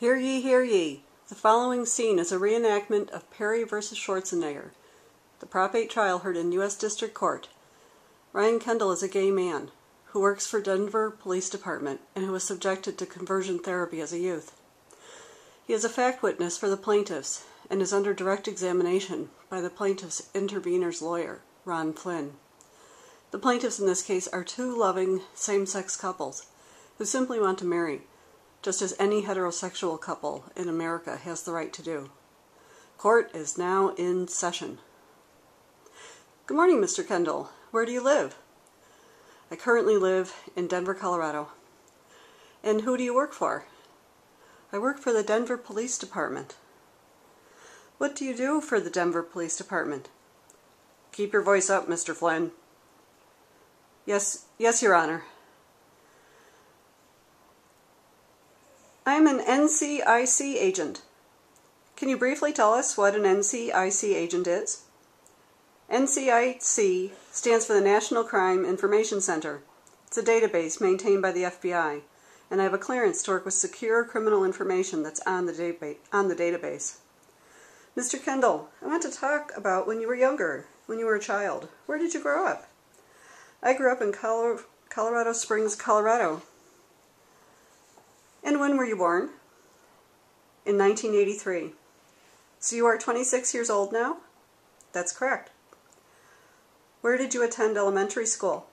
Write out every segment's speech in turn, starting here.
Hear ye, hear ye. The following scene is a reenactment of Perry v. Schwarzenegger, the Prop 8 trial heard in U.S. District Court. Ryan Kendall is a gay man who works for Denver Police Department and who was subjected to conversion therapy as a youth. He is a fact witness for the plaintiffs and is under direct examination by the plaintiff's intervener's lawyer, Ron Flynn. The plaintiffs in this case are two loving same-sex couples who simply want to marry, just as any heterosexual couple in America has the right to do. Court is now in session. Good morning, Mr. Kendall. Where do you live? I currently live in Denver, Colorado. And who do you work for? I work for the Denver Police Department. What do you do for the Denver Police Department? Keep your voice up, Mr. Flynn. Yes, Your Honor. I'm an NCIC agent. Can you briefly tell us what an NCIC agent is? NCIC stands for the National Crime Information Center. It's a database maintained by the FBI, and I have a clearance to work with secure criminal information that's on the database. Mr. Kendall, I want to talk about when you were younger, when you were a child. Where did you grow up? I grew up in Colorado Springs, Colorado. And when were you born? In 1983. So you are 26 years old now? That's correct. Where did you attend elementary school?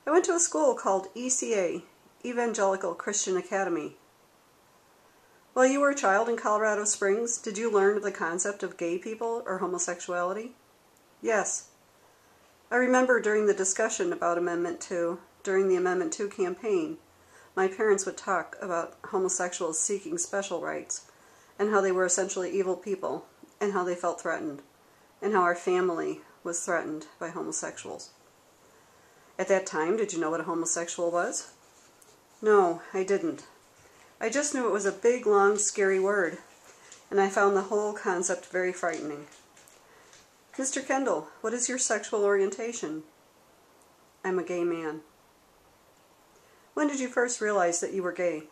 I went to a school called ECA, Evangelical Christian Academy. While you were a child in Colorado Springs, did you learn of the concept of gay people or homosexuality? Yes. I remember during the discussion about Amendment 2, during the Amendment 2 campaign, my parents would talk about homosexuals seeking special rights, and how they were essentially evil people, and how they felt threatened, and how our family was threatened by homosexuals. At that time, did you know what a homosexual was? No, I didn't. I just knew it was a big, long, scary word, and I found the whole concept very frightening. Mr. Kendall, what is your sexual orientation? I'm a gay man. When did you first realize that you were gay?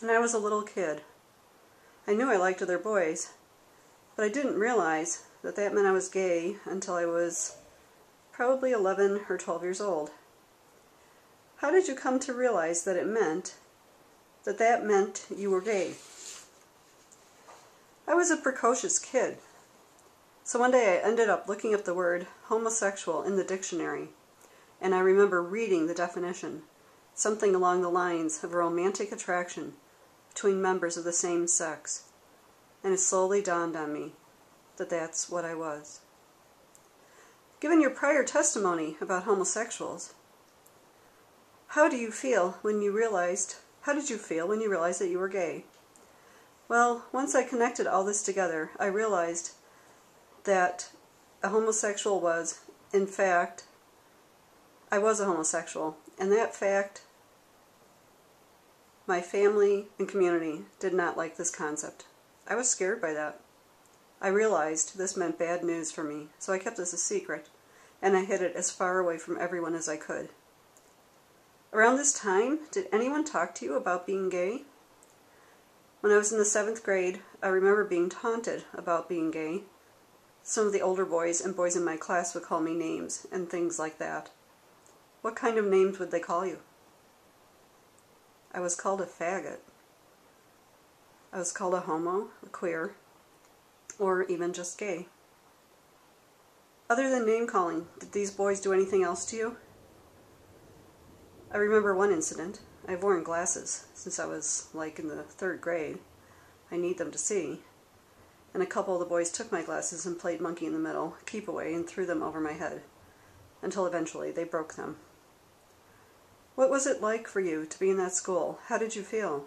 When I was a little kid. I knew I liked other boys, but I didn't realize that that meant I was gay until I was probably 11 or 12 years old. How did you come to realize that that meant you were gay? I was a precocious kid, so one day I ended up looking up the word homosexual in the dictionary, and I remember reading the definition. Something along the lines of a romantic attraction between members of the same sex, and it slowly dawned on me that that's what I was. Given your prior testimony about homosexuals, how did you feel when you realized that you were gay? Well, once I connected all this together, I realized that a homosexual was, in fact, I was a homosexual, and that fact, my family and community did not like this concept. I was scared by that. I realized this meant bad news for me, so I kept this a secret, and I hid it as far away from everyone as I could. Around this time, did anyone talk to you about being gay? When I was in the 7th grade, I remember being taunted about being gay. Some of the older boys and boys in my class would call me names and things like that. What kind of names would they call you? I was called a faggot. I was called a homo, a queer, or even just gay. Other than name-calling, did these boys do anything else to you? I remember one incident. I've worn glasses since I was in the 3rd grade. I need them to see. And a couple of the boys took my glasses and played monkey in the middle, keep away, and threw them over my head, until eventually they broke them. What was it like for you to be in that school? How did you feel?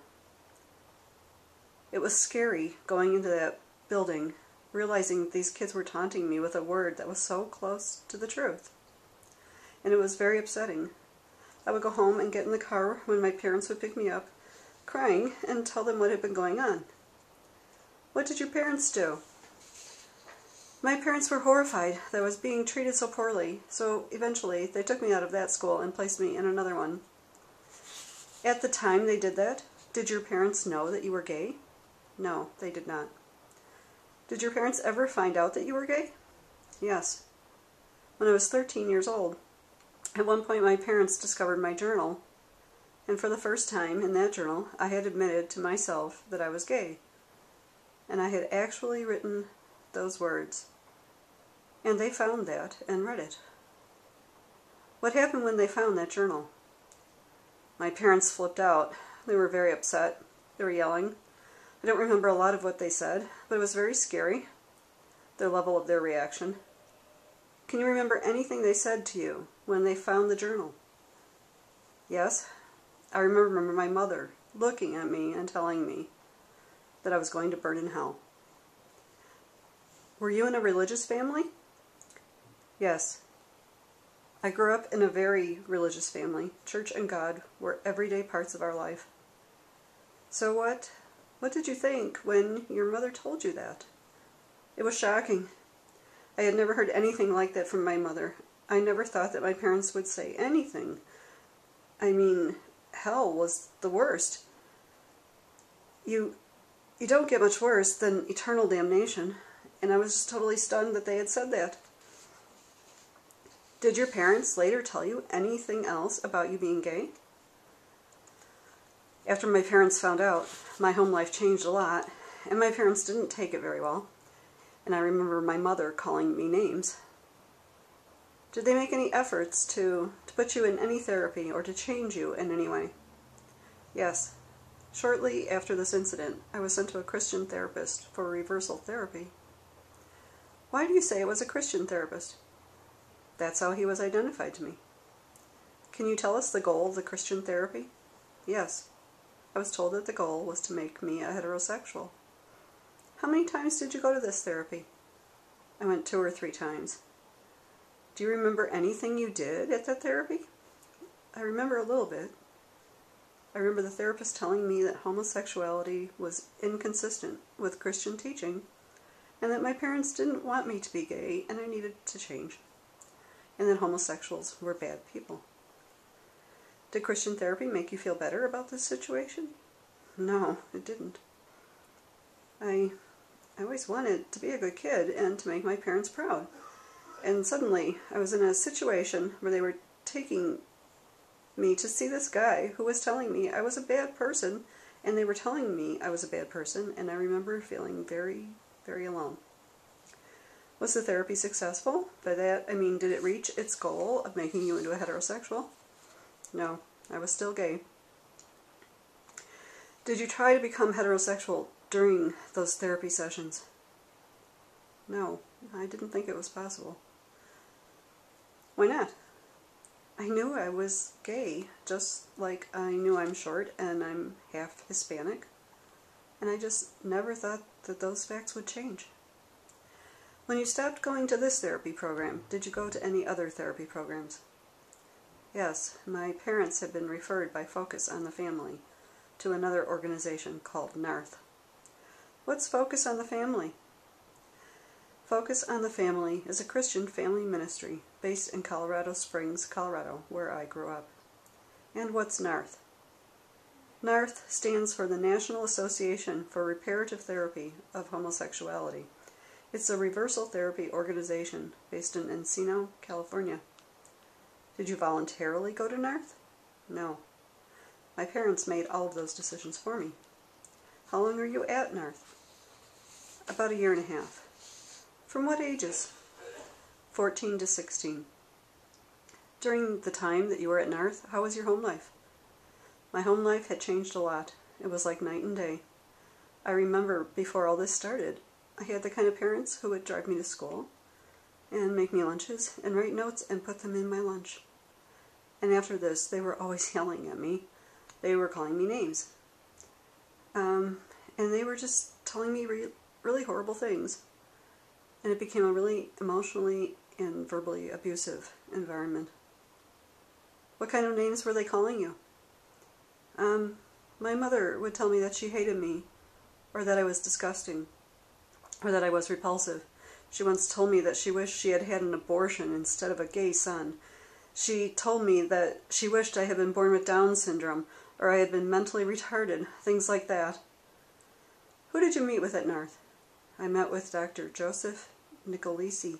It was scary going into that building, realizing these kids were taunting me with a word that was so close to the truth. And it was very upsetting. I would go home and get in the car when my parents would pick me up, crying, and tell them what had been going on. What did your parents do? My parents were horrified that I was being treated so poorly, so eventually they took me out of that school and placed me in another one. At the time they did that, Did your parents know that you were gay? No, they did not. Did your parents ever find out that you were gay? Yes. When I was 13 years old, at one point my parents discovered my journal, and for the first time in that journal I had admitted to myself that I was gay. And I had actually written those words. And they found that and read it. What happened when they found that journal? My parents flipped out. They were very upset. They were yelling. I don't remember a lot of what they said, but it was very scary, their level of their reaction. Can you remember anything they said to you when they found the journal? Yes. I remember my mother looking at me and telling me that I was going to burn in hell. Were you in a religious family? Yes. I grew up in a very religious family. Church and God were everyday parts of our life. So what did you think when your mother told you that? It was shocking. I had never heard anything like that from my mother. I never thought that my parents would say anything. I mean, hell was the worst. You don't get much worse than eternal damnation, and I was just totally stunned that they had said that. Did your parents later tell you anything else about you being gay? After my parents found out, my home life changed a lot, and my parents didn't take it very well. And I remember my mother calling me names. Did they make any efforts to put you in any therapy or to change you in any way? Yes. Shortly after this incident, I was sent to a Christian therapist for reversal therapy. Why do you say it was a Christian therapist? That's how he was identified to me. Can you tell us the goal of the Christian therapy? Yes. I was told that the goal was to make me a heterosexual. How many times did you go to this therapy? I went 2 or 3 times. Do you remember anything you did at that therapy? I remember a little bit. I remember the therapist telling me that homosexuality was inconsistent with Christian teaching, and that my parents didn't want me to be gay and I needed to change, and that homosexuals were bad people. Did Christian therapy make you feel better about this situation? No, it didn't. I always wanted to be a good kid and to make my parents proud. And suddenly, I was in a situation where they were taking me to see this guy who was telling me I was a bad person, and they were telling me I was a bad person, and I remember feeling very, very alone. Was the therapy successful? By that, I mean, did it reach its goal of making you into a heterosexual? No, I was still gay. Did you try to become heterosexual during those therapy sessions? No, I didn't think it was possible. Why not? I knew I was gay, just like I knew I'm short and I'm half Hispanic, and I just never thought that those facts would change. When you stopped going to this therapy program, did you go to any other therapy programs? Yes, my parents had been referred by Focus on the Family to another organization called NARTH. What's Focus on the Family? Focus on the Family is a Christian family ministry based in Colorado Springs, Colorado, where I grew up. And what's NARTH? NARTH stands for the National Association for Reparative Therapy of Homosexuality. It's a reversal therapy organization based in Encino, California. Did you voluntarily go to NARTH? No. My parents made all of those decisions for me. How long are you at NARTH? About 1.5 years. From what ages? 14 to 16. During the time that you were at NARTH, how was your home life? My home life had changed a lot. It was like night and day. I remember before all this started, I had the kind of parents who would drive me to school and make me lunches and write notes and put them in my lunch. And after this, they were always yelling at me. They were calling me names. And they were just telling me really horrible things. And it became a really emotionally and verbally abusive environment. What kind of names were they calling you? My mother would tell me that she hated me, or that I was disgusting, or that I was repulsive. She once told me that she wished she had had an abortion instead of a gay son. She told me that she wished I had been born with Down syndrome, or I had been mentally retarded, things like that. Who did you meet with at Narth? I met with Dr. Joseph Nicolosi.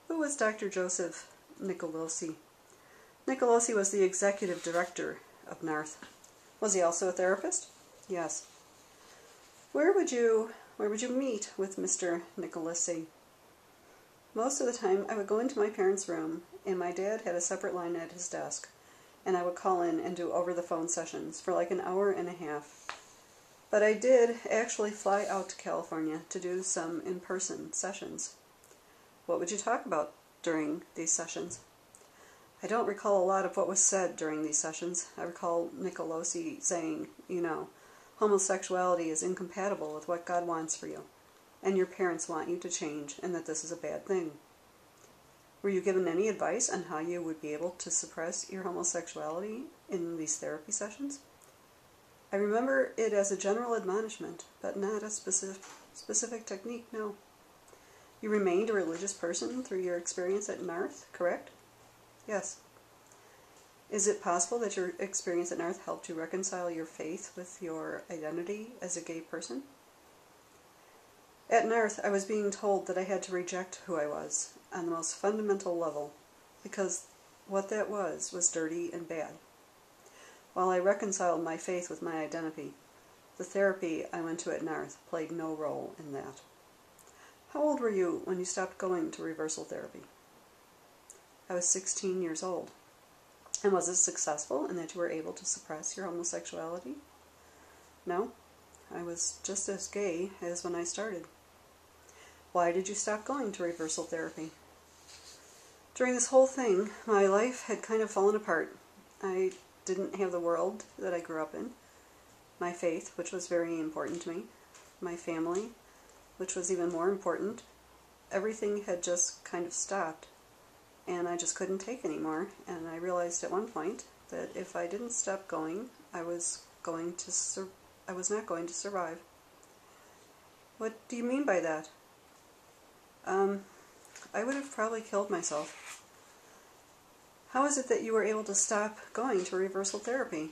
Who was Dr. Joseph Nicolosi? Nicolosi was the executive director of Narth. Was he also a therapist? Yes. Where would you meet with Mr. Nicolosi? Most of the time I would go into my parents' room, and my dad had a separate line at his desk, and I would call in and do over-the-phone sessions for like an hour and a half. But I did actually fly out to California to do some in-person sessions. What would you talk about during these sessions? I don't recall a lot of what was said during these sessions. I recall Nicolosi saying, homosexuality is incompatible with what God wants for you, and your parents want you to change, and that this is a bad thing. Were you given any advice on how you would be able to suppress your homosexuality in these therapy sessions? I remember it as a general admonishment, but not a specific technique, no. You remained a religious person through your experience at Narth, correct? Yes. Is it possible that your experience at Narth helped you reconcile your faith with your identity as a gay person? At Narth, I was being told that I had to reject who I was on the most fundamental level, because what that was dirty and bad. While I reconciled my faith with my identity, the therapy I went to at Narth played no role in that. How old were you when you stopped going to reversal therapy? I was 16 years old. And was it successful in that you were able to suppress your homosexuality? No, I was just as gay as when I started. Why did you stop going to reversal therapy? During this whole thing, my life had kind of fallen apart. I didn't have the world that I grew up in, my faith, which was very important to me, my family, which was even more important. Everything had just kind of stopped, and I just couldn't take anymore, and I realized at one point that if I didn't stop going, I was not going to survive. What do you mean by that? I would have probably killed myself. How is it that you were able to stop going to reversal therapy?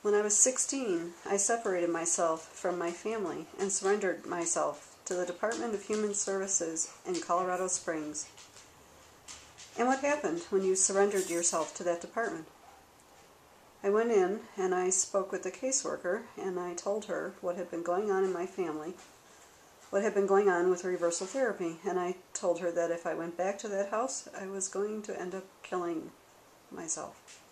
When I was 16, I separated myself from my family and surrendered myself to the Department of Human Services in Colorado Springs. And what happened when you surrendered yourself to that department? I went in and I spoke with the caseworker, and I told her what had been going on in my family, what had been going on with reversal therapy, and I told her that if I went back to that house, I was going to end up killing myself.